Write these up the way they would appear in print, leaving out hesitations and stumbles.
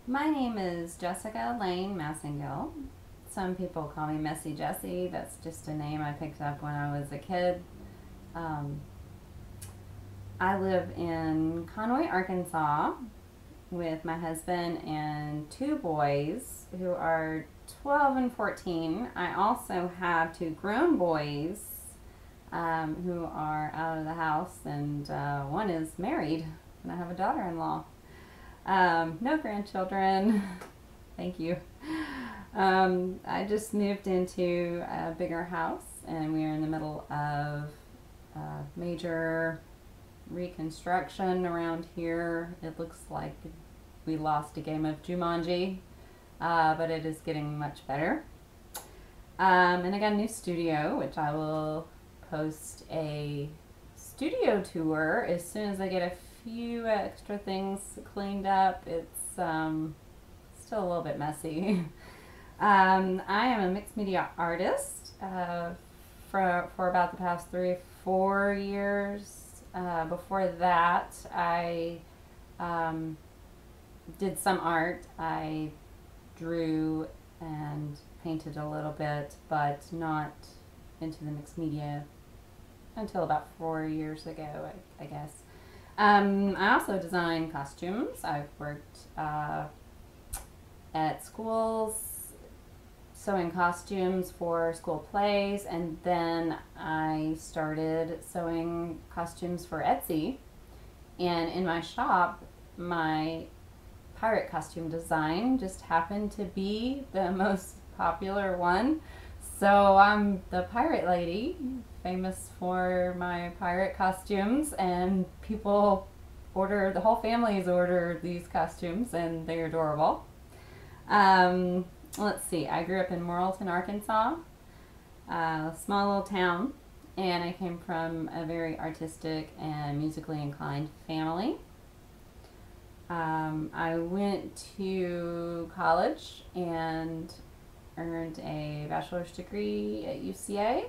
My name is Jessica Lane Massengill. Some people call me Messy Jessie. That's just a name I picked up when I was a kid. Um, I live in Conway, Arkansas with my husband and two boys who are 12 and 14. I also have two grown boys who are out of the house, and one is married, and I have a daughter in law. No grandchildren. Thank you. I just moved into a bigger house, and we are in the middle of major reconstruction around here. It looks like we lost a game of Jumanji, but it is getting much better. And I got a new studio, which I will post a studio tour as soon as I get a few extra things cleaned up. It's still a little bit messy. I am a mixed media artist for about the past 3 or 4 years. Before that, I did some art. I drew and painted a little bit, but not into the mixed media until about 4 years ago, I guess. I also design costumes. I've worked at schools sewing costumes for school plays, and then I started sewing costumes for Etsy. And in my shop, my pirate costume design just happened to be the most popular one. So I'm the pirate lady, famous for my pirate costumes, and the whole families order these costumes, and they're adorable. Let's see, I grew up in Morrilton, Arkansas, a small little town, and I came from a very artistic and musically inclined family. I went to college and earned a bachelor's degree at UCA,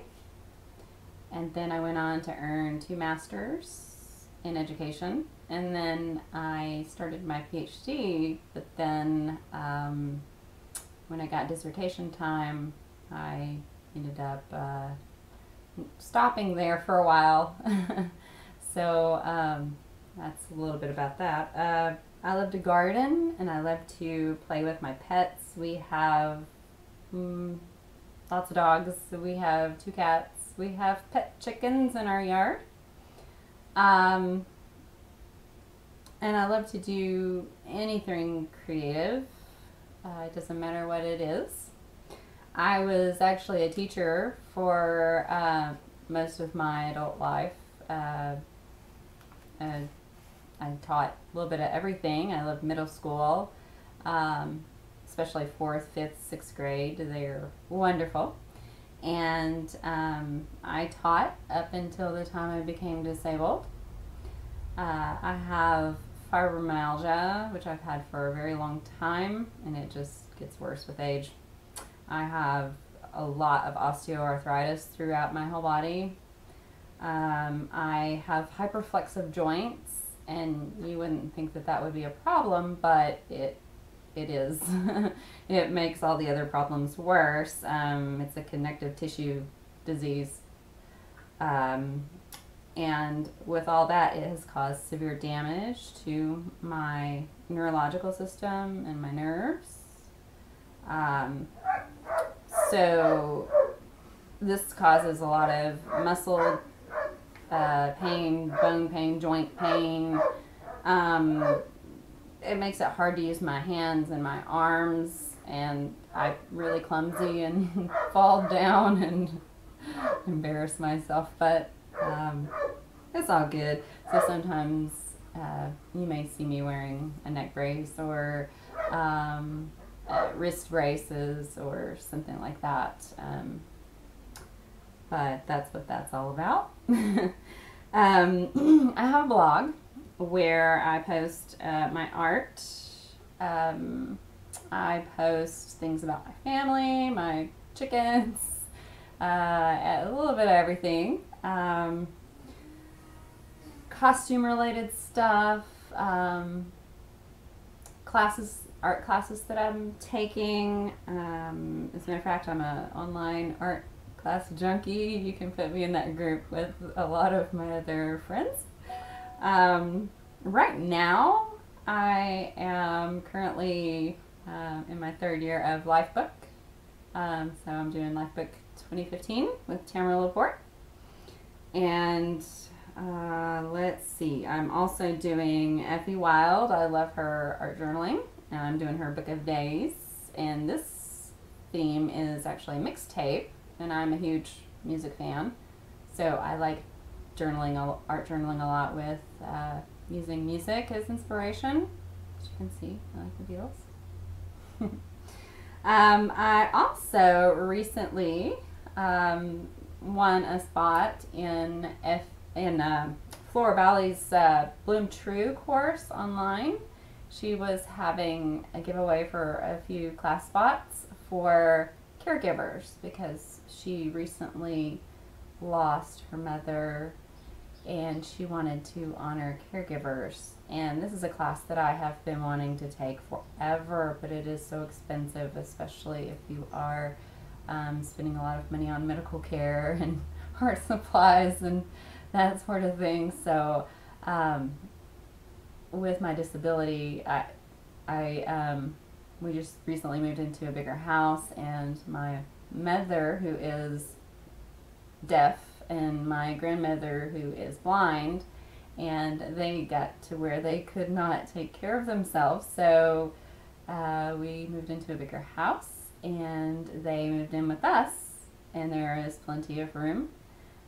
and then I went on to earn two masters in education, and then I started my PhD, but then when I got dissertation time, I ended up stopping there for a while. So that's a little bit about that. I love to garden, and I love to play with my pets. We have lots of dogs. So we have two cats. We have pet chickens in our yard. Um, and I love to do anything creative. It doesn't matter what it is. I was actually a teacher for most of my adult life. And I taught a little bit of everything. I loved middle school, especially fourth, fifth, sixth grade. They're wonderful. And I taught up until the time I became disabled. I have fibromyalgia, which I've had for a very long time, and it just gets worse with age. I have a lot of osteoarthritis throughout my whole body. I have hyperflexive joints, and you wouldn't think that that would be a problem, but it is. It makes all the other problems worse. It's a connective tissue disease. And with all that, it has caused severe damage to my neurological system and my nerves. Um, so this causes a lot of muscle pain, bone pain, joint pain. It makes it hard to use my hands and my arms, and I'm really clumsy and fall down and embarrass myself, but it's all good. So sometimes you may see me wearing a neck brace or wrist braces or something like that. But that's what that's all about. I have a blog where I post my art. I post things about my family, my chickens, a little bit of everything. Costume related stuff, classes art classes that I'm taking. As a matter of fact, I'm an online art class junkie. You can put me in that group with a lot of my other friends. Right now, I am currently in my third year of Lifebook. So I'm doing Lifebook 2015 with Tamara Laporte. And let's see, I'm also doing Effie Wild. I love her art journaling, and I'm doing her Book of Days. And this theme is actually a mixtape, and I'm a huge music fan. So I like art journaling a lot with using music as inspiration. As you can see, I like the Beatles. I also recently won a spot in Flora Valley's Bloom True course online. She was having a giveaway for a few class spots for caregivers because she recently lost her mother and she wanted to honor caregivers. And this is a class that I have been wanting to take forever, but it is so expensive, especially if you are spending a lot of money on medical care and art supplies and that sort of thing. So with my disability, we just recently moved into a bigger house, and my mother, who is deaf, and my grandmother, who is blind, and they got to where they could not take care of themselves. So we moved into a bigger house, and they moved in with us, and there is plenty of room.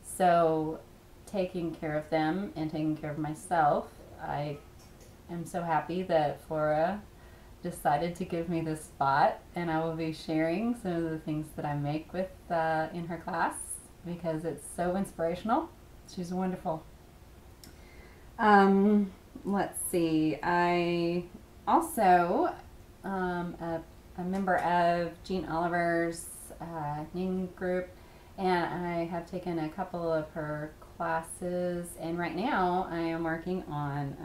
So taking care of them and taking care of myself, I am so happy that Flora decided to give me this spot, and I will be sharing some of the things that I make with in her class because it's so inspirational. She's wonderful. Let's see. I also a member of Jean Oliver's Ning group, and I have taken a couple of her classes, and right now I am working on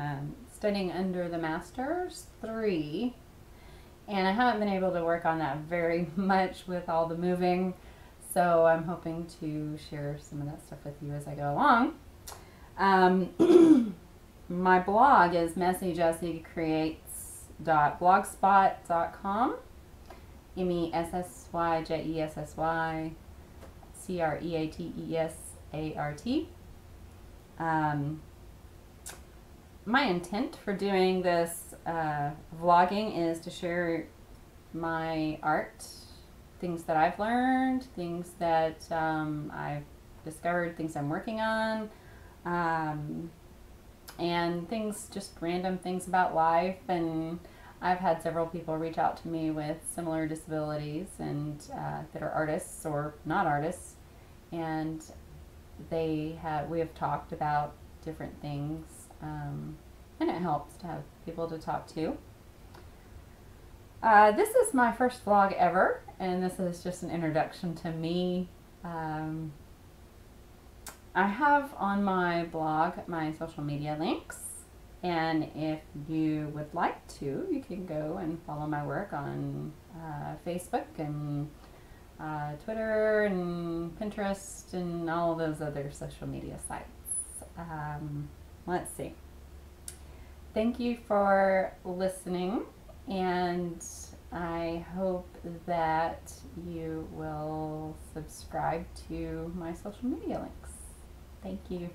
studying under the Masters 3, and I haven't been able to work on that very much with all the moving, so I'm hoping to share some of that stuff with you as I go along. My blog is messyjessicreates.blogspot.com. MESSYJESSYCREATESART. My intent for doing this vlogging is to share my art, things that I've learned, things that I've discovered, things I'm working on, and things, just random things about life. And I've had several people reach out to me with similar disabilities and that are artists or not artists, and we have talked about different things, and it helps to have people to talk to. This is my first vlog ever, and this is just an introduction to me. I have on my blog my social media links, and if you would like to, you can go and follow my work on Facebook and Twitter and Pinterest and all those other social media sites. Let's see. Thank you for listening, and I hope that you will subscribe to my social media links. Thank you.